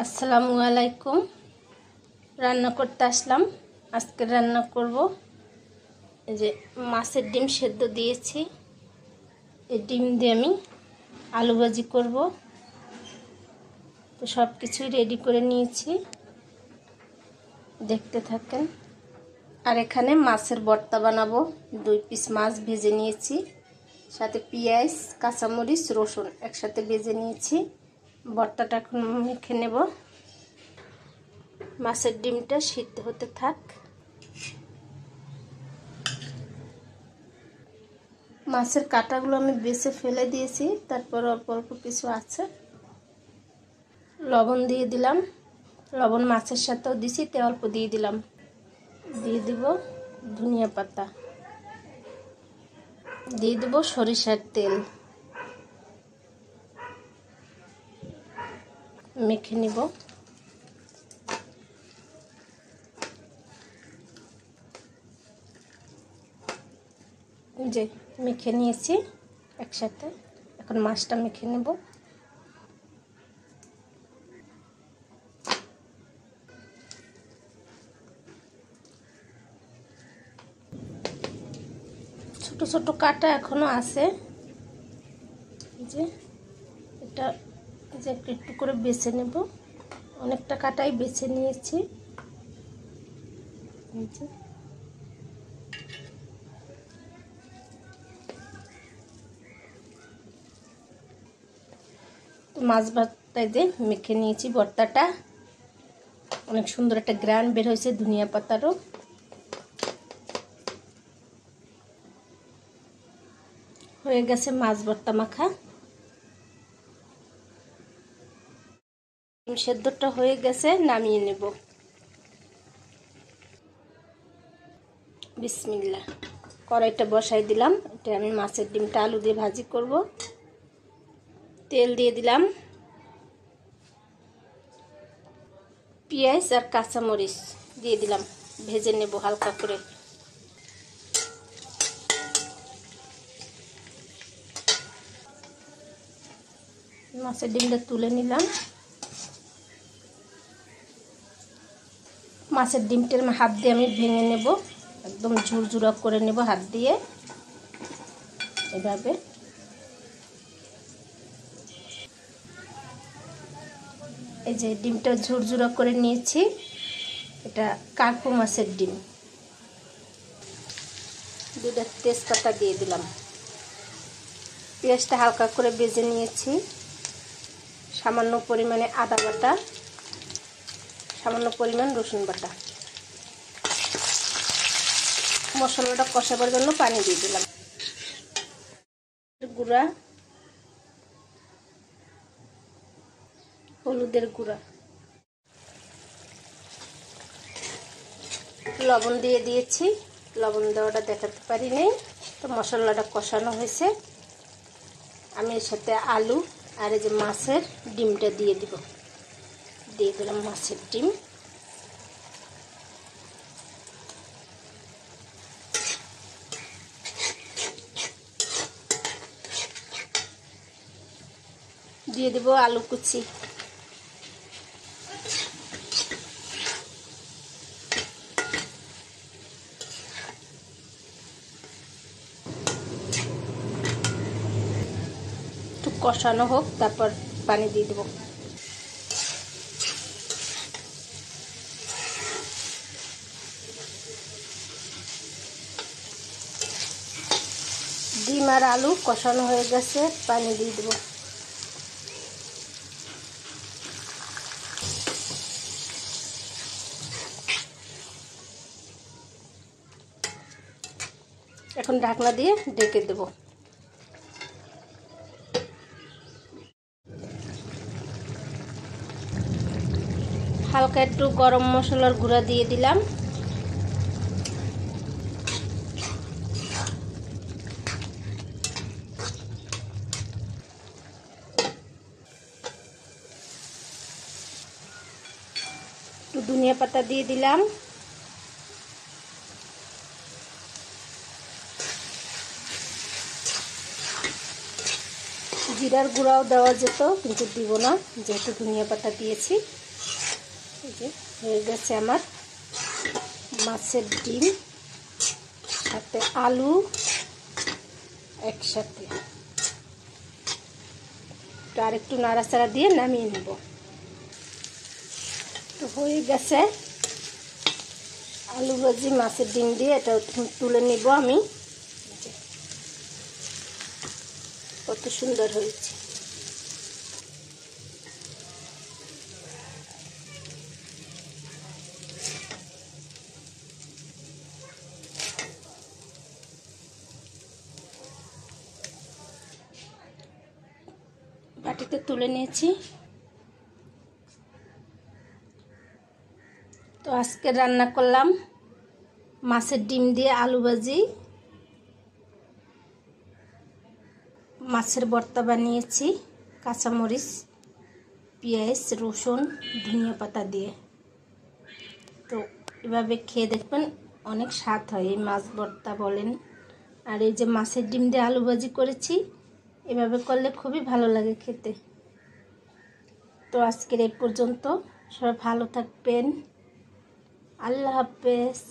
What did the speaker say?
আসসালামু আলাইকুম। রান্না করতে আসলাম। আজকে রান্না করব এই যে মাছের ডিম সেদ্ধ দিয়েছি। এই ডিম দিয়ে আমি আলু ভাজি করব। তো সব কিছুই রেডি করে নিয়েছি, দেখতে থাকেন। আর এখানে মাছের ভর্তা বানাবো। 2 পিস মাছ ভেজে নিয়েছি, সাথে পেঁয়াজ, কাঁচামরিচ, রসুন একসাথে ভেজে নিয়েছি। ভর্তাটা এখন মেখে নেব। মাছের ডিমটা সিদ্ধ হতে থাক। মাছের কাঁটাগুলো আমি বেছে ফেলে দিয়েছি, তারপর অল্প অল্প কিছু আছে। লবণ দিয়ে দিলাম, লবণ মাছের সাথেও দিছি, তে অল্প দিয়ে দিলাম। দিয়ে দিব ধনিয়া পাতা, দিয়ে দেব সরিষার তেল। মেখে নিব। যে মেখে নিয়েছি একসাথে, এখন মাছটা মেখে নেব। ছোট ছোট কাটা এখনো আছে। যে এটা যে একটু করে বেছে নেব। অনেকটা কাটাই বেছে নিয়েছি। মাছ ভাতটাই যে মেখে নিয়েছি। ভর্তাটা অনেক সুন্দর একটা গ্রান বের হয়েছে ধনিয়া পাতারও। হয়ে গেছে মাছ ভর্তা মাখা। ডিম সেদ্ধটা হয়ে গেছে, নামিয়ে নেব। বিসমিল্লাহ। কড়াইটা বসাই দিলাম। এটা আমি মাছের ডিমটা আলু দিয়ে ভাজি করব। তেল দিয়ে দিলাম, পেঁয়াজ আর কাঁচামরিচ দিয়ে দিলাম, ভেজে নেব হালকা করে। মাছের ডিমটা তুলে নিলাম। মাছের ডিমটার হাত দিয়ে আমি ভেঙে নেব, একদম ঝুরঝুরা করে নেব হাত দিয়ে, এভাবে। এই যে ডিমটা ঝুরঝুরা করে নিয়েছি। এটা কার্পু মাছের ডিম। 2টা তেজপাতা দিয়ে দিলাম। পেঁয়াজটা হালকা করে ভেজে নিয়েছি। সামান্য পরিমাণে আদা বাটা, সামান্য পরিমাণ রসুন বাটা। মশলাটা কষাবার জন্য পানি দিয়ে দিলাম। গুঁড়া, হলুদের গুঁড়া, লবণ দিয়ে দিয়েছি। লবণ দেওয়াটা দেখাতে পারি নাই। তো মশলাটা কষানো হয়েছে। আমি এর সাথে আলু আর এই যে মাছের ডিমটা দিয়ে দিব। দিয়ে দিলাম মাছের ডিম। দিয়ে দিব আলু কুচি। একটু কষানো হোক, তারপর পানি দিয়ে দেব। ডিম আর আলু কষানো হয়ে গেছে, পানি দিয়ে দেব। এখন ঢাকনা দিয়ে ঢেকে দেব। হালকা একটু গরম মশলার গুঁড়া দিয়ে দিলাম। একটু ধনিয়া পাতা দিয়ে দিলাম। জিরার গুঁড়াও দেওয়া যেত, কিন্তু দিব না যেহেতু ধনিয়া পাতা দিয়েছি। এই যে হয়ে গেছে আমার মাছের ডিম সাথে আলু একসাথে। তো আরেকটু নাড়াচাড়া দিয়ে নামিয়ে নেব। তো হয়ে গেছে আলু ভাজি মাছের ডিম দিয়ে, এটা তুলে নিব আমি। কত সুন্দর হয়েছে। বাটিতে তুলে নিয়েছি। তো আজকে রান্না করলাম মাছের ডিম দিয়ে আলু ভাজি, মাছের ভর্তা বানিয়েছি কাঁচামরিচ, পেঁয়াজ, রসুন, ধনিয়া পাতা দিয়ে। তো এভাবে খেয়ে দেখবেন, অনেক স্বাদ হয় এই মাছ ভর্তা বলেন। আর এই যে মাছের ডিম দিয়ে আলু ভাজি করেছি, এভাবে করলে খুবই ভালো লাগে খেতে। তো আজকের এই পর্যন্ত, সবাই ভালো থাকবেন। আল্লাহ হাফেজ।